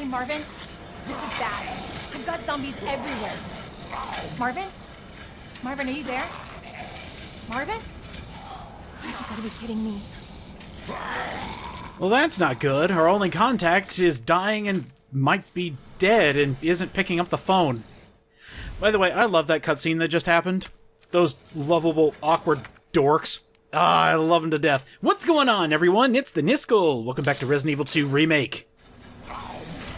Hey, Marvin, this is bad. I've got zombies everywhere. Marvin? Marvin, are you there? Marvin? You gotta be kidding me. Well, that's not good. Our only contact is dying and might be dead and isn't picking up the phone. By the way, I love that cutscene that just happened. Those lovable, awkward dorks. Ah, I love them to death. What's going on, everyone? It's the Niskel. Welcome back to Resident Evil 2 Remake.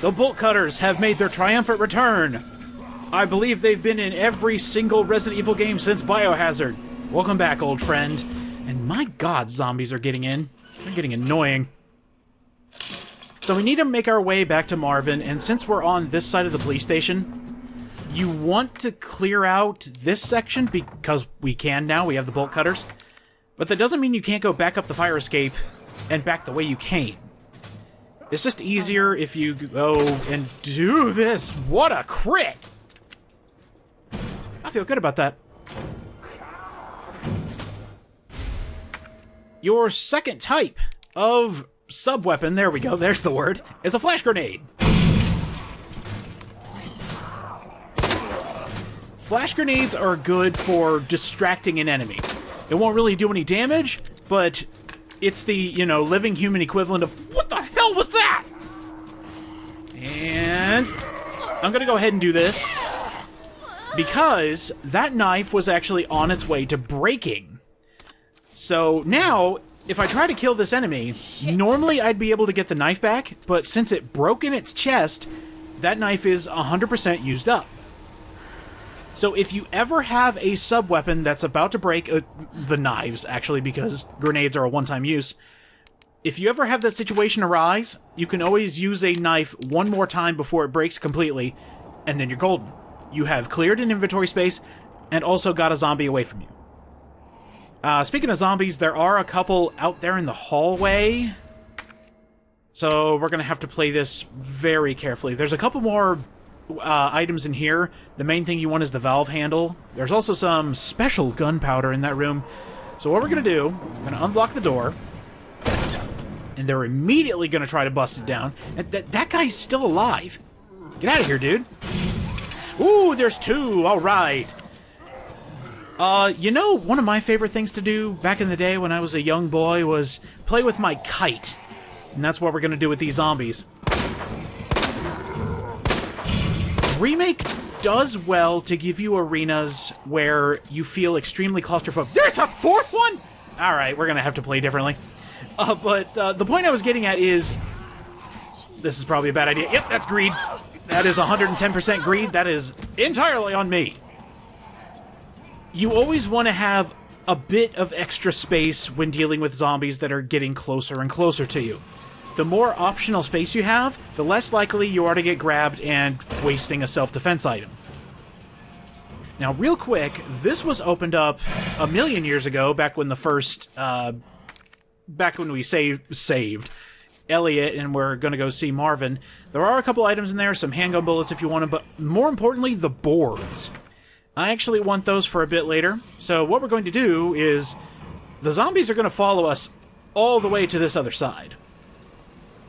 The Bolt Cutters have made their triumphant return. I believe they've been in every single Resident Evil game since Biohazard. Welcome back, old friend. And my god, zombies are getting in. They're getting annoying. So we need to make our way back to Marvin, and since we're on this side of the police station, you want to clear out this section because we can now. We have the Bolt Cutters. But that doesn't mean you can't go back up the fire escape and back the way you came. It's just easier if you go and do this. What a crit! I feel good about that. Your second type of sub-weapon, there we go, there's the word, is a flash grenade. Flash grenades are good for distracting an enemy. It won't really do any damage, but it's the, you know, living human equivalent of, what the hell was that? And I'm gonna go ahead and do this, because that knife was actually on its way to breaking. So now, if I try to kill this enemy, normally I'd be able to get the knife back, but since it broke in its chest, that knife is 100% used up. So if you ever have a sub-weapon that's about to break, the knives, actually, because grenades are a one-time use, if you ever have that situation arise, you can always use a knife one more time before it breaks completely, and then you're golden. You have cleared an inventory space, and also got a zombie away from you. Speaking of zombies, there are a couple out there in the hallway, so we're going to have to play this very carefully. There's a couple more items in here. The main thing you want is the valve handle. There's also some special gunpowder in that room. So what we're going to do, we're going to unblock the door, and they're immediately going to try to bust it down. And that guy's still alive. Get out of here, dude. Ooh, there's two. All right. You know, one of my favorite things to do back in the day when I was a young boy was play with my kite. And that's what we're going to do with these zombies. Remake does well to give you arenas where you feel extremely claustrophobic. There's a fourth one?! Alright, we're going to have to play differently. But the point I was getting at is... This is probably a bad idea. Yep, that's greed. That is 110% greed. That is entirely on me. You always want to have a bit of extra space when dealing with zombies that are getting closer and closer to you. The more optional space you have, the less likely you are to get grabbed and wasting a self-defense item. Now, real quick, this was opened up a million years ago, back when the first, back when we saved Elliot and we're gonna go see Marvin. There are a couple items in there, some handgun bullets if you want them, but more importantly, the boards. I actually want those for a bit later, so what we're going to do is the zombies are going to follow us all the way to this other side.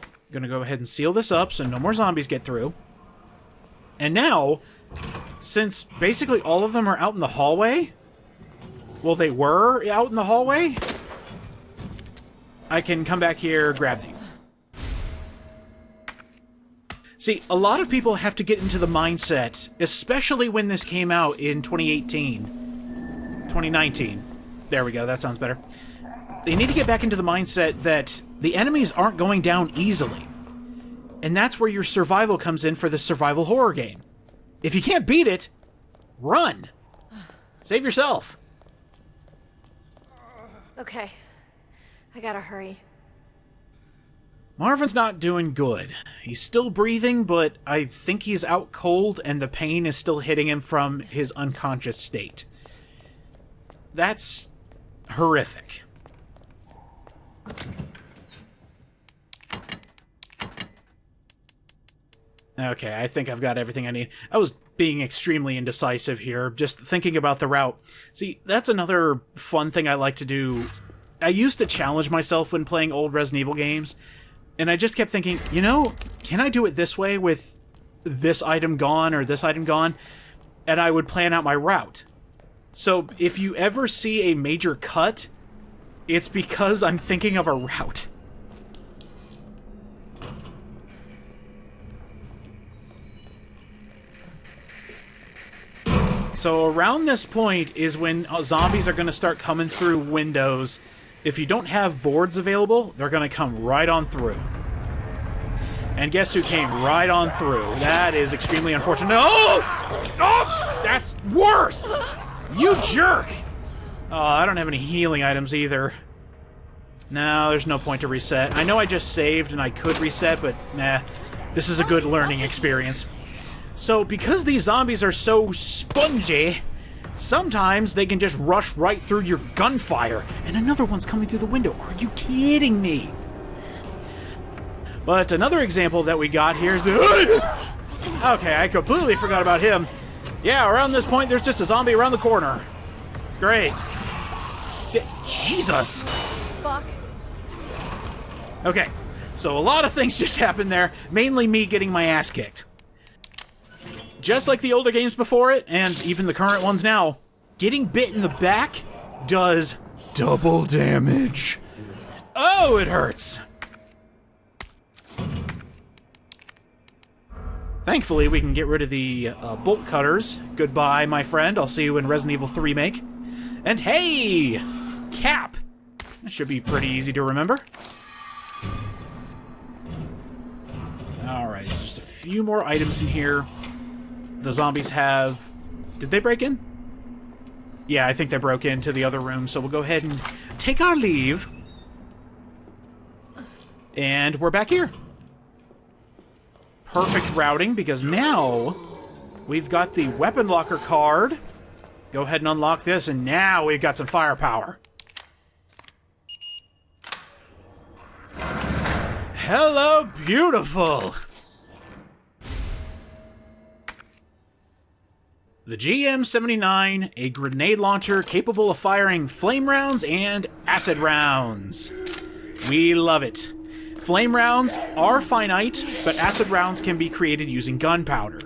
I'm going to go ahead and seal this up so no more zombies get through. And now, since basically all of them are out in the hallway, well, they were out in the hallway, I can come back here, grab these. See, a lot of people have to get into the mindset, especially when this came out in 2019. There we go, that sounds better. They need to get back into the mindset that the enemies aren't going down easily. And that's where your survival comes in for this survival horror game. If you can't beat it, run. Save yourself. Okay. I gotta hurry. Marvin's not doing good. He's still breathing, but I think he's out cold and the pain is still hitting him from his unconscious state. That's horrific. Okay, I think I've got everything I need. I was being extremely indecisive here, just thinking about the route. See, that's another fun thing I like to do. I used to challenge myself when playing old Resident Evil games And I just kept thinking, you know, can I do it this way with this item gone or this item gone? And I would plan out my route. So if you ever see a major cut, it's because I'm thinking of a route. So around this point is when zombies are going to start coming through windows. If you don't have boards available, they're going to come right on through. And guess who came right on through? That is extremely unfortunate. Oh! Oh! That's worse! You jerk! Oh, I don't have any healing items either. No, there's no point to reset. I know I just saved and I could reset, but nah. This is a good learning experience. So, because these zombies are so spongy, sometimes they can just rush right through your gunfire. And another one's coming through the window. Are you kidding me? But another example that we got here is... Okay, I completely forgot about him. Yeah, around this point, there's just a zombie around the corner. Great. Jesus! Fuck. Okay, so a lot of things just happened there. Mainly me getting my ass kicked. Just like the older games before it, and even the current ones now, getting bit in the back does double damage. Oh, it hurts! Thankfully, we can get rid of the bolt cutters. Goodbye, my friend. I'll see you in Resident Evil 3 Remake. And hey! Cap! That should be pretty easy to remember. Alright, so just a few more items in here. The zombies have... Did they break in? Yeah, I think they broke into the other room, so we'll go ahead and take our leave. And we're back here. Perfect routing, because now we've got the weapon locker card. Go ahead and unlock this, and now we've got some firepower. Hello, beautiful! The GM79, a grenade launcher capable of firing flame rounds and acid rounds. We love it. Flame rounds are finite, but acid rounds can be created using gunpowder.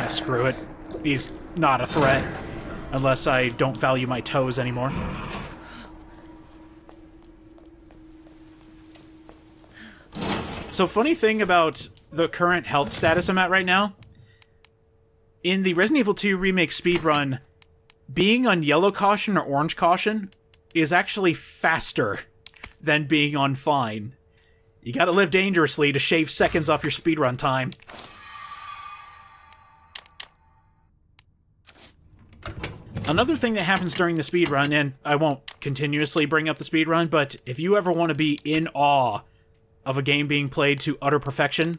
Screw it. He's not a threat. Unless I don't value my toes anymore. So, funny thing about the current health status I'm at right now, in the Resident Evil 2 Remake speedrun, being on yellow caution or orange caution is actually faster than being on fine. You gotta live dangerously to shave seconds off your speedrun time. Another thing that happens during the speedrun, and I won't continuously bring up the speedrun, but if you ever want to be in awe of a game being played to utter perfection,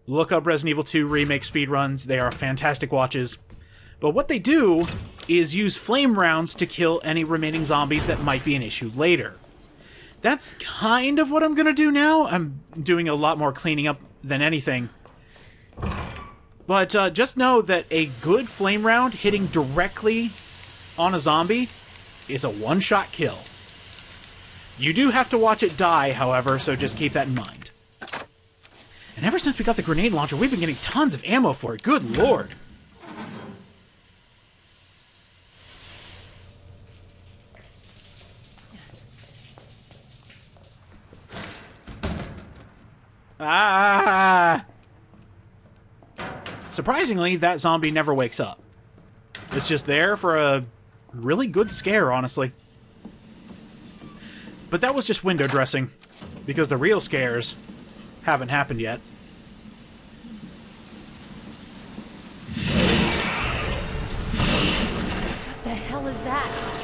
look up Resident Evil 2 Remake speedruns. They are fantastic watches. But what they do is use flame rounds to kill any remaining zombies that might be an issue later. That's kind of what I'm gonna do now. I'm doing a lot more cleaning up than anything. But just know that a good flame round hitting directly on a zombie is a one-shot kill. You do have to watch it die, however, so just keep that in mind. And ever since we got the grenade launcher, we've been getting tons of ammo for it. Good lord. Ah! Surprisingly, that zombie never wakes up. It's just there for a really good scare, honestly. But that was just window dressing, because the real scares haven't happened yet. What the hell is that?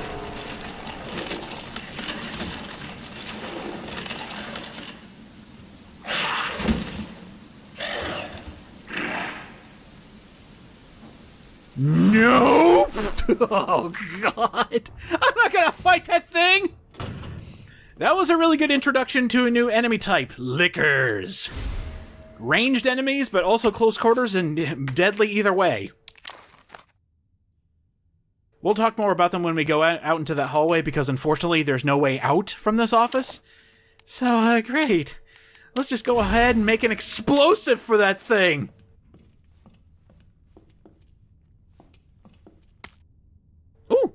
Nope! Oh, God! I'm not gonna fight that thing! That was a really good introduction to a new enemy type, Lickers. Ranged enemies, but also close quarters and deadly either way. We'll talk more about them when we go out into that hallway, because unfortunately there's no way out from this office. So, great. Let's just go ahead and make an explosive for that thing. Ooh,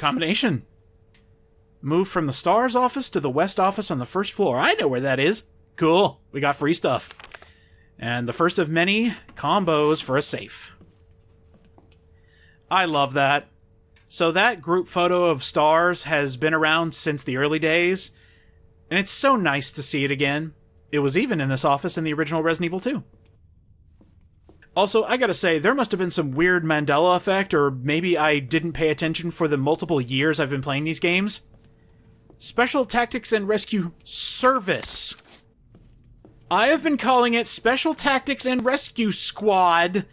combination. Move from the STARS office to the West office on the first floor. I know where that is. Cool. We got free stuff. And the first of many combos for a safe. I love that. So that group photo of STARS has been around since the early days, and it's so nice to see it again. It was even in this office in the original Resident Evil 2. Also, I gotta say, there must have been some weird Mandela effect, or maybe I didn't pay attention for the multiple years I've been playing these games. Special Tactics and Rescue Service. I have been calling it Special Tactics and Rescue Squad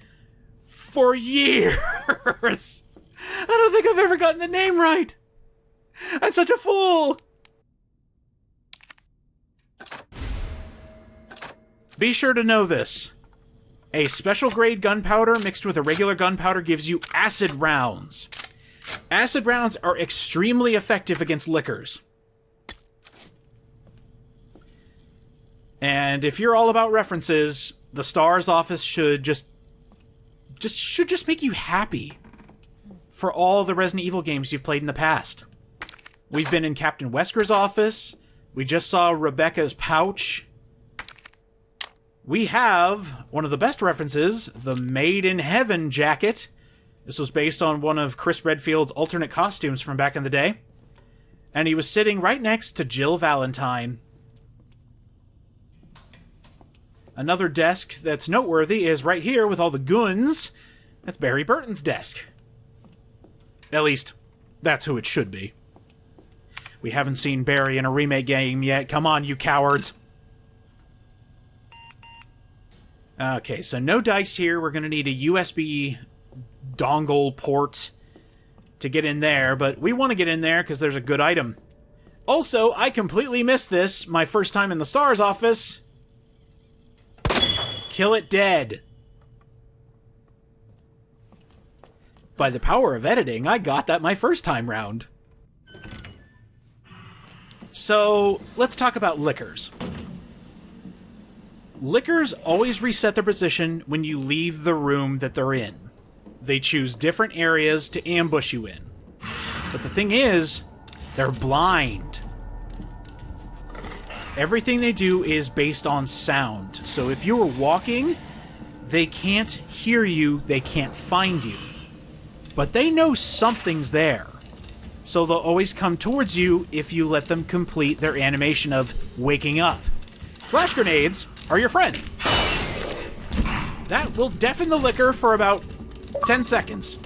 for years. I don't think I've ever gotten the name right. I'm such a fool. Be sure to know this. A special grade gunpowder mixed with a regular gunpowder gives you acid rounds. Acid rounds are extremely effective against lickers. And if you're all about references, the STARS office should just make you happy for all the Resident Evil games you've played in the past. We've been in Captain Wesker's office. We just saw Rebecca's pouch. We have one of the best references, the Made in Heaven jacket. This was based on one of Chris Redfield's alternate costumes from back in the day. And he was sitting right next to Jill Valentine. Another desk that's noteworthy is right here with all the guns. That's Barry Burton's desk. At least, that's who it should be. We haven't seen Barry in a remake game yet. Come on, you cowards. Okay, so no dice here. We're going to need a USB dongle port to get in there, but we want to get in there because there's a good item. Also, I completely missed this my first time in the STARS office. Kill it dead. By the power of editing, I got that my first time round. So, let's talk about lickers. Lickers always reset their position when you leave the room that they're in. They choose different areas to ambush you in. But the thing is, they're blind. Everything they do is based on sound. So if you were walking, they can't hear you, they can't find you. But they know something's there. So they'll always come towards you if you let them complete their animation of waking up. Flash grenades are your friend. That will deafen the licker for about 10 seconds.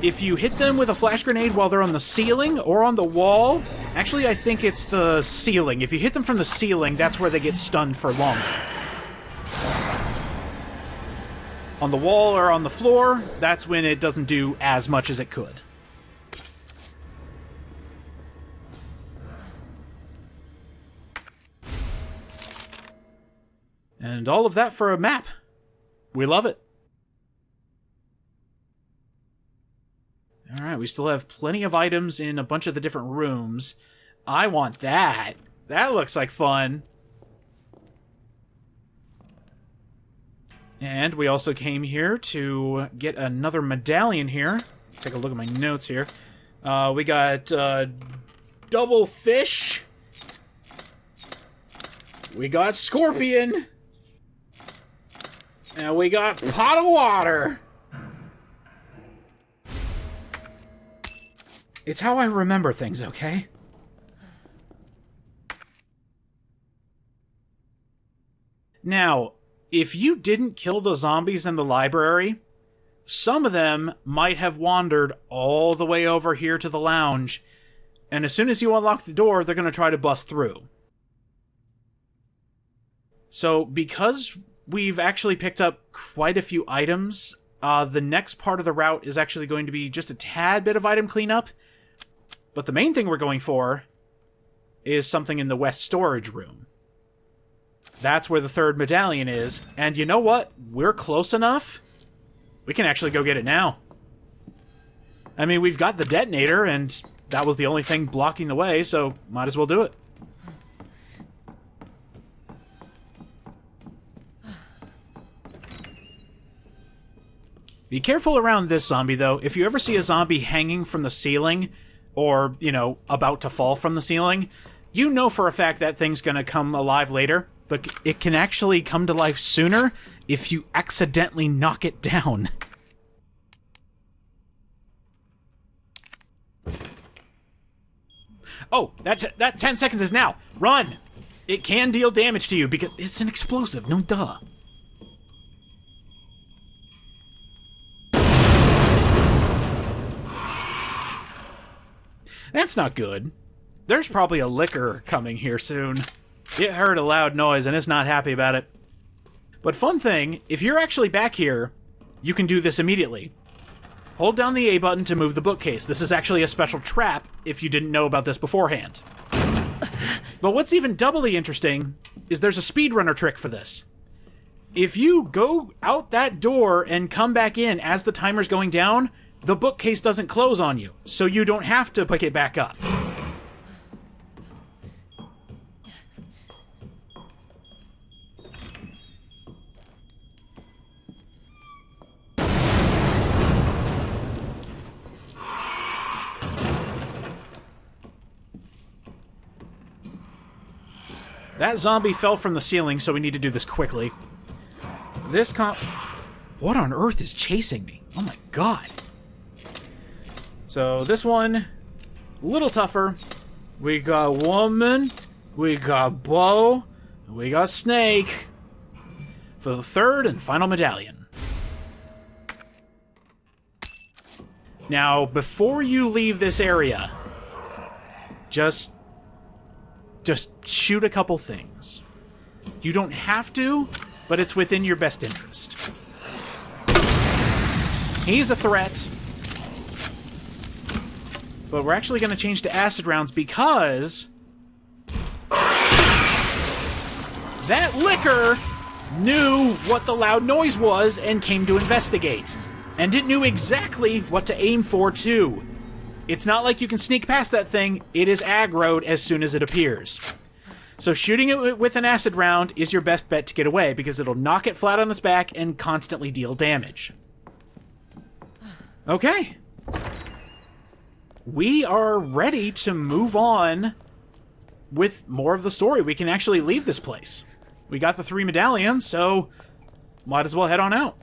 If you hit them with a flash grenade while they're on the ceiling or on the wall, actually I think it's the ceiling. If you hit them from the ceiling, that's where they get stunned for longer. On the wall or on the floor, that's when it doesn't do as much as it could. And all of that for a map. We love it. Alright, we still have plenty of items in a bunch of the different rooms. I want that. That looks like fun. And we also came here to get another medallion here. Take a look at my notes here. We got double fish. We got scorpion. And we got pot of water. It's how I remember things, okay? Now, if you didn't kill the zombies in the library, some of them might have wandered all the way over here to the lounge, and as soon as you unlock the door, they're going to try to bust through. So, because we've actually picked up quite a few items, the next part of the route is actually going to be just a tad bit of item cleanup, but the main thing we're going for is something in the west storage room. That's where the third medallion is, and you know what? We're close enough. We can actually go get it now. I mean, we've got the detonator, and that was the only thing blocking the way, so might as well do it. Be careful around this zombie, though. If you ever see a zombie hanging from the ceiling, or, you know, about to fall from the ceiling, you know for a fact that thing's gonna come alive later, but it can actually come to life sooner if you accidentally knock it down. Oh, that 10 seconds is now. Run! It can deal damage to you because it's an explosive, no duh. That's not good. There's probably a licker coming here soon. It heard a loud noise and it's not happy about it. But fun thing, if you're actually back here, you can do this immediately. Hold down the A button to move the bookcase. This is actually a special trap if you didn't know about this beforehand. But what's even doubly interesting is there's a speedrunner trick for this. If you go out that door and come back in as the timer's going down, the bookcase doesn't close on you, so you don't have to pick it back up. That zombie fell from the ceiling, so we need to do this quickly. What on earth is chasing me? Oh my god. So this one, a little tougher. We got woman, we got bow, we got snake. For the third and final medallion. Now, before you leave this area, just shoot a couple things. You don't have to, but it's within your best interest. He's a threat. But we're actually going to change to acid rounds because that licker knew what the loud noise was and came to investigate. And it knew exactly what to aim for, too. It's not like you can sneak past that thing. It is aggroed as soon as it appears. So shooting it with an acid round is your best bet to get away, because it'll knock it flat on its back and constantly deal damage. Okay. We are ready to move on with more of the story. We can actually leave this place. We got the 3 medallions, so might as well head on out.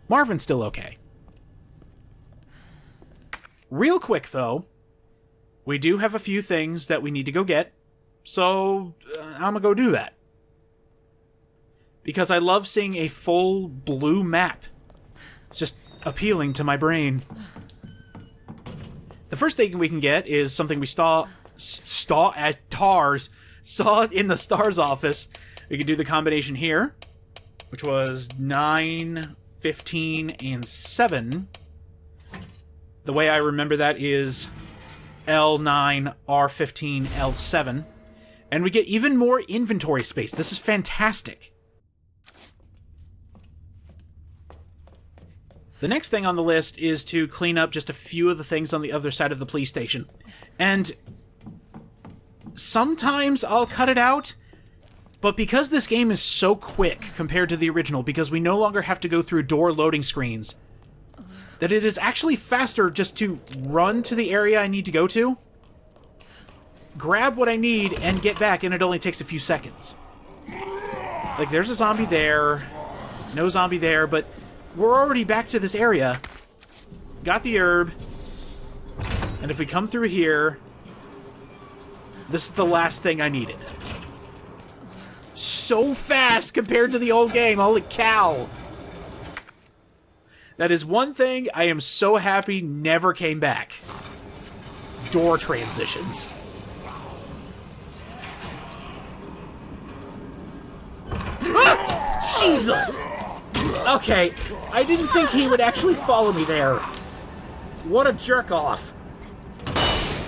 Marvin's still okay. Real quick, though, we do have a few things that we need to go get, so I'm gonna go do that. Because I love seeing a full blue map. It's just appealing to my brain. The first thing we can get is something we saw in the STARS office. We can do the combination here, which was 9, 15, and 7. The way I remember that is L9, R15, L7. And we get even more inventory space. This is fantastic. The next thing on the list is to clean up just a few of the things on the other side of the police station. And sometimes I'll cut it out, but because this game is so quick compared to the original, because we no longer have to go through door loading screens, that it is actually faster just to run to the area I need to go to, grab what I need, and get back, and it only takes a few seconds. Like, there's a zombie there, no zombie there, but we're already back to this area. Got the herb, and if we come through here, this is the last thing I needed. So fast compared to the old game, holy cow! That is one thing I am so happy never came back. Door transitions. Ah! Jesus! Okay, I didn't think he would actually follow me there. What a jerk-off.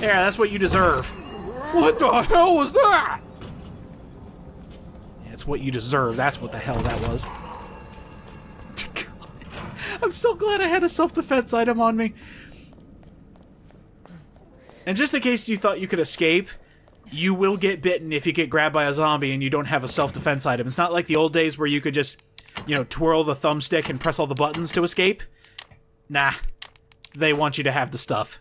Yeah, that's what you deserve. What the hell was that? It's what you deserve. That's what the hell that was. I'm so glad I had a self-defense item on me. And just in case you thought you could escape, you will get bitten if you get grabbed by a zombie and you don't have a self-defense item. It's not like the old days where you could just, you know, twirl the thumbstick and press all the buttons to escape. Nah. They want you to have the stuff.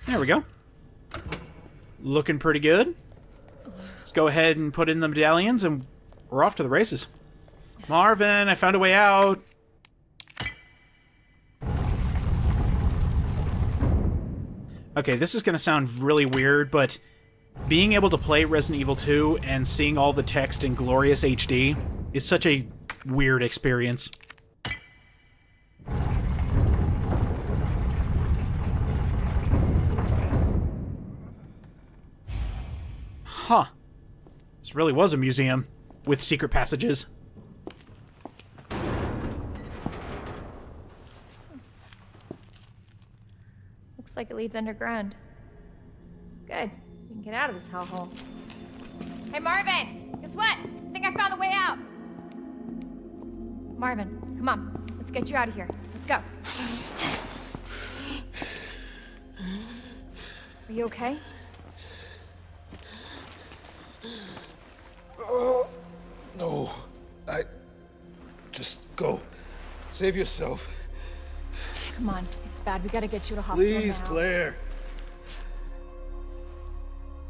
There we go. Looking pretty good. Let's go ahead and put in the medallions and we're off to the races. Marvin, I found a way out. Okay, this is going to sound really weird, but being able to play Resident Evil 2 and seeing all the text in glorious HD is such a weird experience. Huh. This really was a museum with secret passages. Looks like it leads underground. Good. We can get out of this hellhole. Hey, Marvin! Guess what? I think I found the way out! Marvin, come on. Let's get you out of here. Let's go. Are you okay? No. Just go. Save yourself. Come on. It's bad. We gotta get you to hospital Please, now. Claire.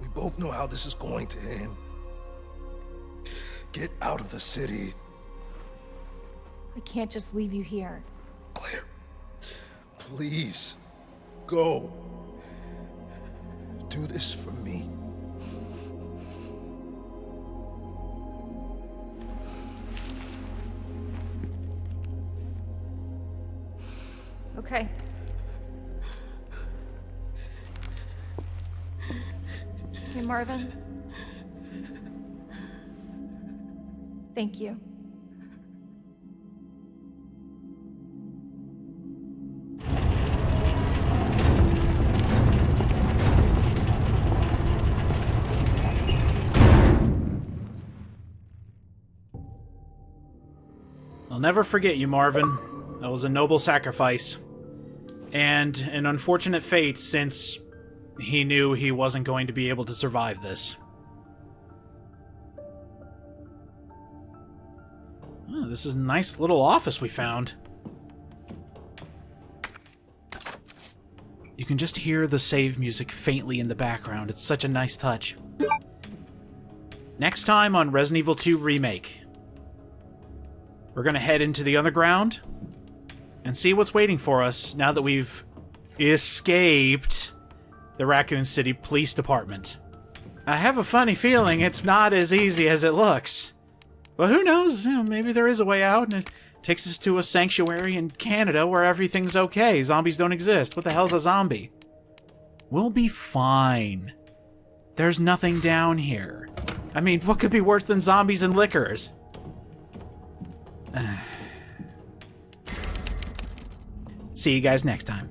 We both know how this is going to end. Get out of the city. I can't just leave you here. Claire, please, go. Do this for me. Okay. Hey, Marvin. Thank you. I'll never forget you, Marvin. That was a noble sacrifice. And an unfortunate fate, since he knew he wasn't going to be able to survive this. Oh, this is a nice little office we found. You can just hear the save music faintly in the background. It's such a nice touch. Next time on Resident Evil 2 Remake, we're gonna head into the underground and see what's waiting for us now that we've escaped the Raccoon City Police Department. I have a funny feeling it's not as easy as it looks. But who knows? You know, maybe there is a way out and it takes us to a sanctuary in Canada where everything's okay. Zombies don't exist. What the hell's a zombie? We'll be fine. There's nothing down here. I mean, what could be worse than zombies and liquors? See you guys next time.